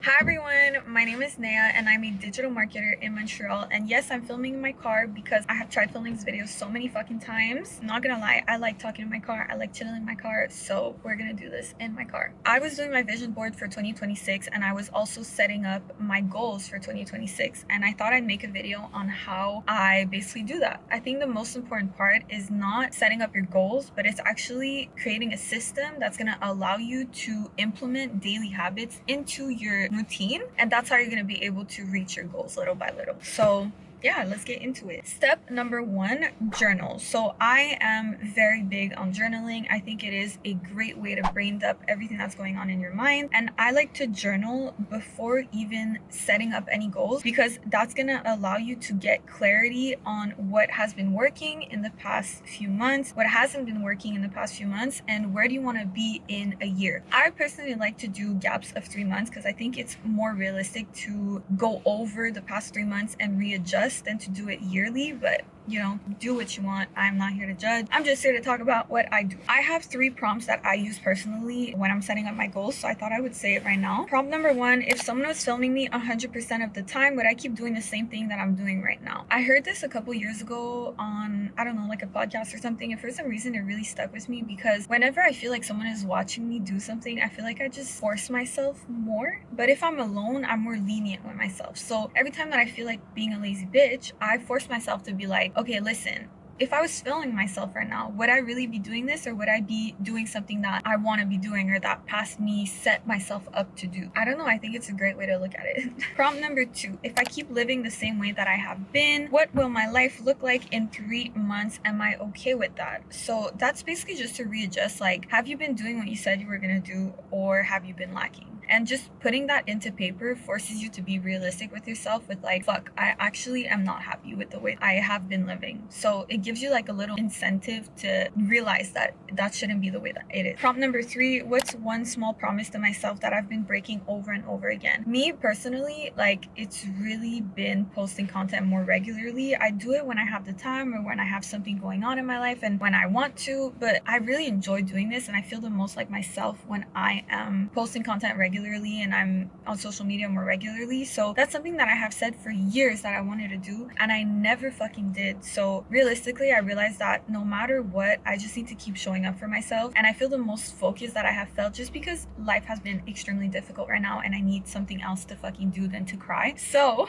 Hi everyone, my name is Naya and I'm a digital marketer in Montreal, and yes, I'm filming in my car because I have tried filming this video so many fucking times. Not gonna lie, I like talking in my car, I like chilling in my car, so we're gonna do this in my car. I was doing my vision board for 2026 and I was also setting up my goals for 2026, and I thought I'd make a video on how I basically do that. I think the most important part is not setting up your goals, but it's actually creating a system that's gonna allow you to implement daily habits into your routine, and that's how you're going to be able to reach your goals little by little. So yeah, let's get into it. Step number one, journal. So I am very big on journaling. I think it is a great way to brain dump everything that's going on in your mind, and I like to journal before even setting up any goals because that's gonna allow you to get clarity on what has been working in the past few months, what hasn't been working in the past few months, and where do you want to be in a year. I personally like to do gaps of 3 months because I think it's more realistic to go over the past 3 months and readjust than to do it yearly, but you know, do what you want. I'm not here to judge. I'm just here to talk about what I do. I have 3 prompts that I use personally when I'm setting up my goals, so I thought I would say it right now. Prompt number 1, if someone was filming me 100% of the time, would I keep doing the same thing that I'm doing right now? I heard this a couple years ago on, I don't know, like a podcast or something, and for some reason it really stuck with me because whenever I feel like someone is watching me do something, I feel like I just force myself more. But if I'm alone, I'm more lenient with myself. So every time that I feel like being a lazy bitch, I force myself to be like, okay, listen, if I was filming myself right now, would I really be doing this, or would I be doing something that I want to be doing or that past me set myself up to do? I don't know. I think it's a great way to look at it. Prompt number 2, if I keep living the same way that I have been, what will my life look like in 3 months? Am I okay with that? So that's basically just to readjust, like, have you been doing what you said you were going to do, or have you been lacking? And just putting that into paper forces you to be realistic with yourself with like, fuck, I actually am not happy with the way I have been living. So it gives you like a little incentive to realize that that shouldn't be the way that it is. Prompt number 3, what's one small promise to myself that I've been breaking over and over again? Me personally, like, it's really been posting content more regularly. I do it when I have the time or when I have something going on in my life and when I want to, but I really enjoy doing this and I feel the most like myself when I am posting content regularly and I'm on social media more regularly. So that's something that I have said for years that I wanted to do and I never fucking did. So realistically, I realized that no matter what, I just need to keep showing up for myself, and I feel the most focused that I have felt just because life has been extremely difficult right now and I need something else to fucking do than to cry. So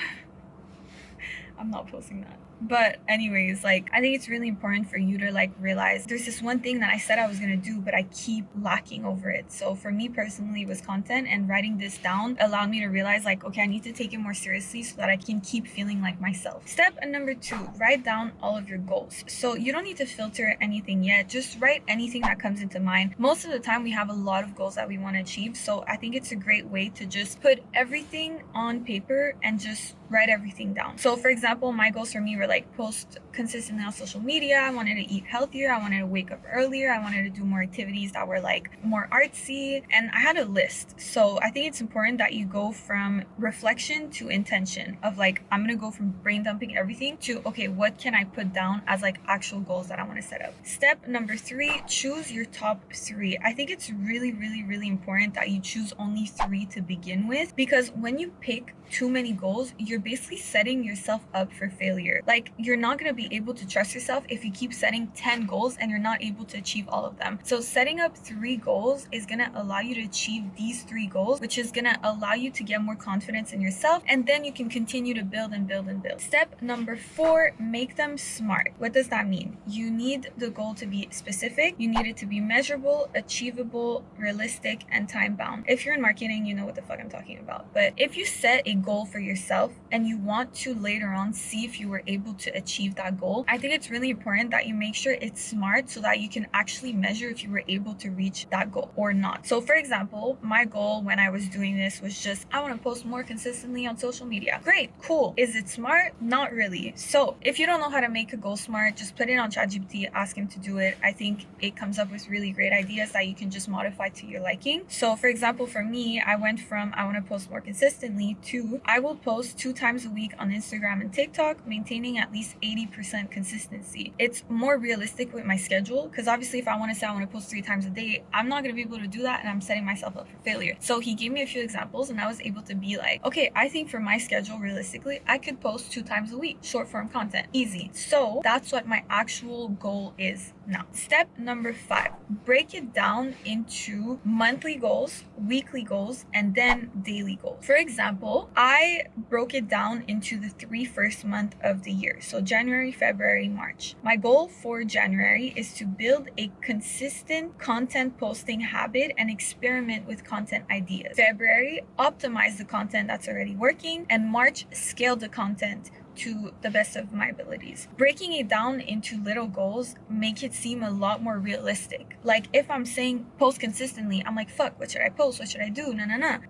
I'm not posting that. But anyways, like, I think it's really important for you to like realize there's this one thing that I said I was gonna do, but I keep lacking over it. So for me personally, it was content, and writing this down allowed me to realize like, okay, I need to take it more seriously so that I can keep feeling like myself. Step number 2, write down all of your goals. So you don't need to filter anything yet, just write anything that comes into mind. Most of the time we have a lot of goals that we want to achieve, so I think it's a great way to just put everything on paper and just write everything down. So for example, my goals for me were like post consistently on social media. I wanted to eat healthier. I wanted to wake up earlier. I wanted to do more activities that were like more artsy, and I had a list. So I think it's important that you go from reflection to intention of like, I'm gonna go from brain dumping everything to, okay, what can I put down as like actual goals that I want to set up. Step number 3, choose your top 3. I think it's really important that you choose only 3 to begin with, because when you pick too many goals, you're basically setting yourself up for failure. Like, you're not going to be able to trust yourself if you keep setting 10 goals and you're not able to achieve all of them. So setting up 3 goals is going to allow you to achieve these 3 goals, which is going to allow you to get more confidence in yourself, and then you can continue to build and build and build. Step number 4, make them smart. What does that mean? You need the goal to be specific. You need it to be measurable, achievable, realistic, and time bound. If you're in marketing, you know what the fuck I'm talking about. But if you set a goal for yourself and you want to later on see if you were able to achieve that goal, I think it's really important that you make sure it's smart so that you can actually measure if you were able to reach that goal or not. So for example, my goal when I was doing this was just, I want to post more consistently on social media. Great, cool. Is it smart? Not really. So if you don't know how to make a goal smart, just put it on ChatGPT, ask him to do it. I think it comes up with really great ideas that you can just modify to your liking. So for example, for me, I went from I want to post more consistently to I will post 2 times a week on Instagram and TikTok, maintaining at least 80% consistency. It's more realistic with my schedule, because obviously if I want to say I want to post 3 times a day, I'm not going to be able to do that, and I'm setting myself up for failure. So he gave me a few examples, and I was able to be like, okay, I think for my schedule, realistically, I could post 2 times a week, short form content, easy. So that's what my actual goal is now. Step number 5, break it down into monthly goals, weekly goals, and then daily goals. For example, I broke it down into the 3 first months of the year. So January, February, March. My goal for January is to build a consistent content posting habit and experiment with content ideas. February, optimize the content that's already working, and March, scale the content to the best of my abilities. Breaking it down into little goals make it seem a lot more realistic. Like if I'm saying post consistently, I'm like, fuck, what should I post? What should I do?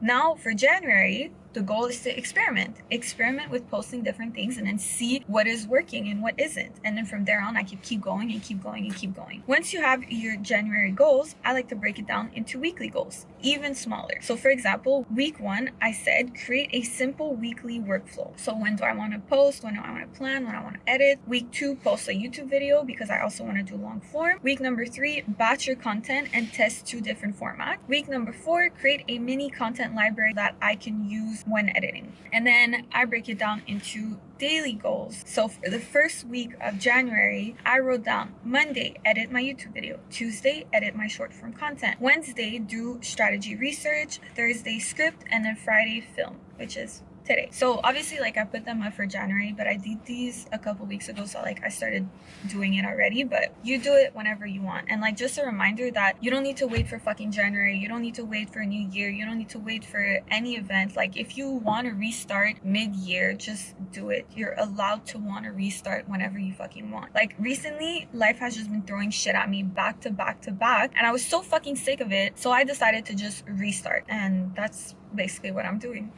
Now for January, the goal is to experiment with posting different things and then see what is working and what isn't. And then from there on, I can keep going and keep going and keep going. Once you have your January goals, I like to break it down into weekly goals, even smaller. So for example, week 1, I said, create a simple weekly workflow. So when do I want to post? When do I want to plan? When I want to edit? Week 2, post a YouTube video because I also want to do long form. Week number 3, batch your content and test 2 different formats. Week number 4, create a mini content library that I can use when editing. And then I break it down into daily goals. So for the first week of January, I wrote down Monday, edit my YouTube video. Tuesday, edit my short form content. Wednesday, do strategy research. Thursday, script. And then Friday, film, which is today. So obviously, like, I put them up for January, but I did these a couple weeks ago, so like I started doing it already. But you do it whenever you want. And like, just a reminder that you don't need to wait for fucking January, you don't need to wait for a new year, you don't need to wait for any event. Like, if you want to restart mid-year, just do it. You're allowed to want to restart whenever you fucking want. Like, recently life has just been throwing shit at me back to back to back, and I was so fucking sick of it, so I decided to just restart, and that's basically what I'm doing.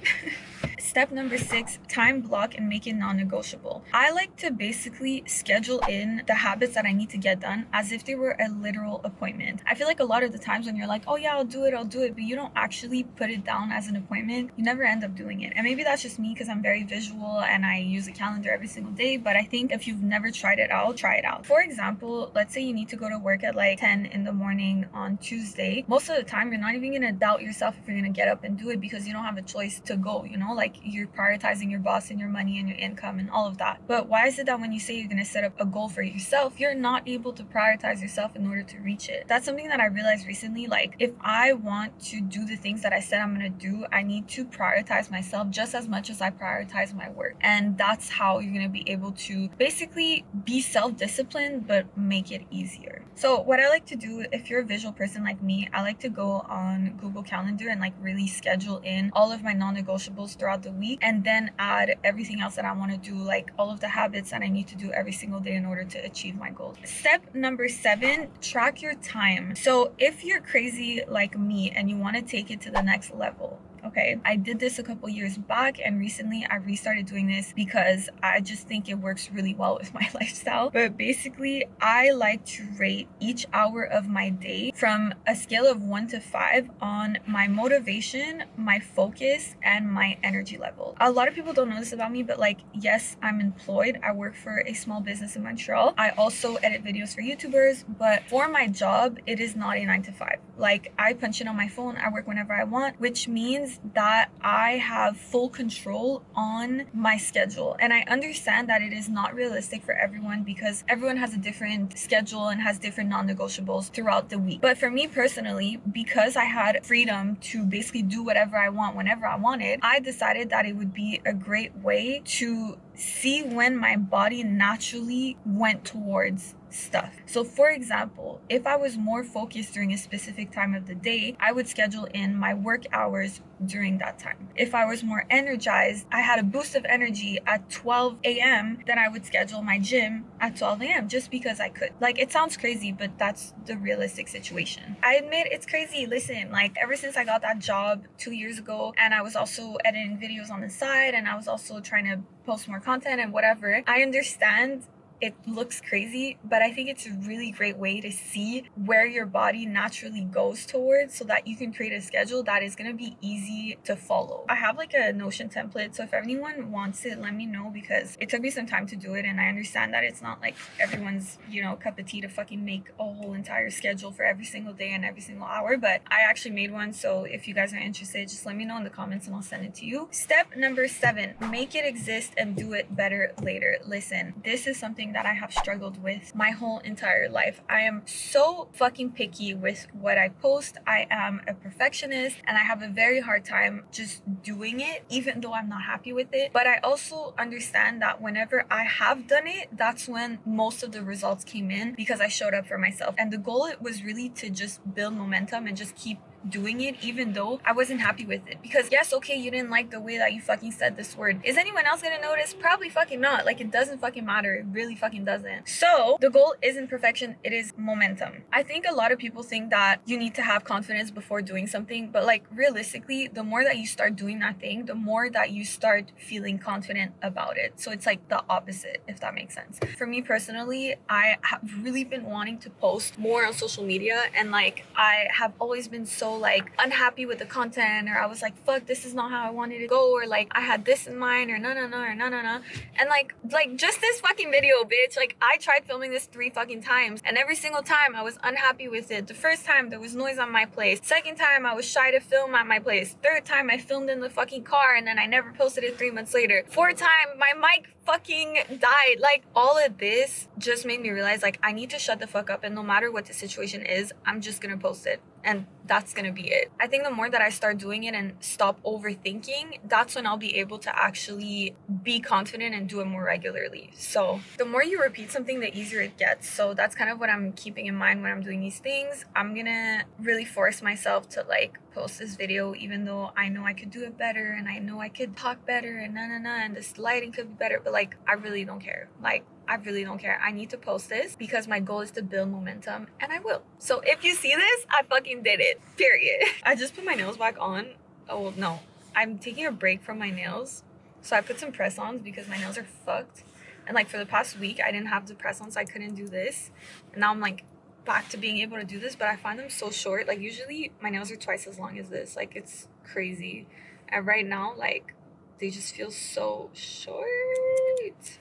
Step number 6, time block and make it non-negotiable. I like to basically schedule in the habits that I need to get done as if they were a literal appointment. I feel like a lot of the times when you're like, oh yeah, I'll do it, but you don't actually put it down as an appointment, you never end up doing it. And maybe that's just me because I'm very visual and I use a calendar every single day, but I think if you've never tried it out, try it out. For example, let's say you need to go to work at like 10 in the morning on Tuesday. Most of the time, you're not even gonna doubt yourself if you're gonna get up and do it because you don't have a choice to go, you know? Like, you're prioritizing your boss and your money and your income and all of that. But why is it that when you say you're going to set up a goal for yourself, you're not able to prioritize yourself in order to reach it? That's something that I realized recently. Like, if I want to do the things that I said I'm going to do, I need to prioritize myself just as much as I prioritize my work. And that's how you're going to be able to basically be self-disciplined but make it easier. So what I like to do, if you're a visual person like me, I like to go on Google Calendar and like really schedule in all of my non-negotiables throughout the week, and then add everything else that I want to do, like all of the habits that I need to do every single day in order to achieve my goals. Step number 7, track your time. So if you're crazy like me and you want to take it to the next level, okay, I did this a couple years back, and recently I restarted doing this because I just think it works really well with my lifestyle. But basically, I like to rate each hour of my day from a scale of 1 to 5 on my motivation, my focus, and my energy level. A lot of people don't know this about me, but like, yes, I'm employed. I work for a small business in Montreal. I also edit videos for YouTubers, but for my job, it is not a 9 to 5. Like, I punch in on my phone, I work whenever I want, which means that I have full control on my schedule. And I understand that it is not realistic for everyone because everyone has a different schedule and has different non-negotiables throughout the week. But for me personally, because I had freedom to basically do whatever I want whenever I wanted, I decided that it would be a great way to see when my body naturally went towards stuff. So for example, if I was more focused during a specific time of the day, I would schedule in my work hours during that time. If I was more energized, I had a boost of energy at 12 a.m., then I would schedule my gym at 12 a.m. just because I could. Like, it sounds crazy, but that's the realistic situation. I admit it's crazy. Listen, like, ever since I got that job 2 years ago, and I was also editing videos on the side, and I was also trying to post more content and whatever, I understand it looks crazy, but I think it's a really great way to see where your body naturally goes towards so that you can create a schedule that is going to be easy to follow. I have like a Notion template, so if anyone wants it, let me know, because it took me some time to do it, and I understand that it's not like everyone's, you know, cup of tea to fucking make a whole entire schedule for every single day and every single hour, but I actually made one. So if you guys are interested, just let me know in the comments and I'll send it to you. Step number 7, make it exist and do it better later. Listen, this is something that I have struggled with my whole entire life. I am so fucking picky with what I post. I am a perfectionist and I have a very hard time just doing it, even though I'm not happy with it. But I also understand that whenever I have done it, that's when most of the results came in, because I showed up for myself. And the goal was really to just build momentum and just keep doing it, even though I wasn't happy with it. Because yes, okay, you didn't like the way that you fucking said this word. Is anyone else gonna notice? Probably fucking not. Like, it doesn't fucking matter. It really fucking doesn't. So the goal isn't perfection, it is momentum. I think a lot of people think that you need to have confidence before doing something, but like realistically, the more that you start doing that thing, the more that you start feeling confident about it. So it's like the opposite, if that makes sense. For me personally, I have really been wanting to post more on social media, and like I have always been so like unhappy with the content, or I was like, fuck, this is not how I wanted to go, or like I had this in mind, or no, and like just this fucking video, bitch. Like, I tried filming this 3 fucking times, and every single time I was unhappy with it. The first time there was noise on my place, second time I was shy to film at my place, third time I filmed in the fucking car and then I never posted it 3 months later, fourth time my mic fucking died. Like, all of this just made me realize, like, I need to shut the fuck up, and no matter what the situation is, I'm just gonna post it, and that's gonna be it. I think the more that I start doing it and stop overthinking, that's when I'll be able to actually be confident and do it more regularly. So the more you repeat something, the easier it gets. So that's kind of what I'm keeping in mind when I'm doing these things. I'm gonna really force myself to like post this video, even though I know I could do it better, and I know I could talk better, and and this lighting could be better, but like, I really don't care. Like, I really don't care. I need to post this because my goal is to build momentum, and I will. So if you see this, I fucking did it, period. I just put my nails back on. Oh no, I'm taking a break from my nails. So I put some press-ons because my nails are fucked. And like for the past week, I didn't have the press-ons, so I couldn't do this. And now I'm like back to being able to do this, but I find them so short. Like, usually my nails are twice as long as this. Like, it's crazy. And right now, like, they just feel so short.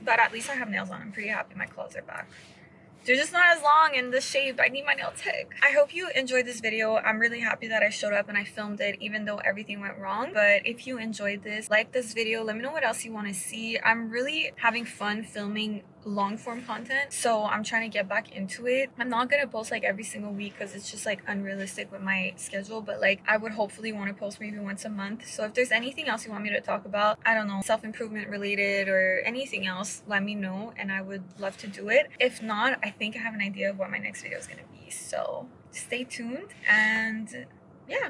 But at least I have nails on. I'm pretty happy my claws are back. They're just not as long in the shape. I need my nail tech. I hope you enjoyed this video. I'm really happy that I showed up and I filmed it, even though everything went wrong. But if you enjoyed this, like this video, let me know what else you want to see. I'm really having fun filming long form content, so I'm trying to get back into it. I'm not gonna post like every single week because it's just like unrealistic with my schedule, but like I would hopefully want to post maybe once a month. So if there's anything else you want me to talk about, I don't know, self-improvement related or anything else, let me know and I would love to do it. If not, I think I have an idea of what my next video is gonna be, so stay tuned. And yeah.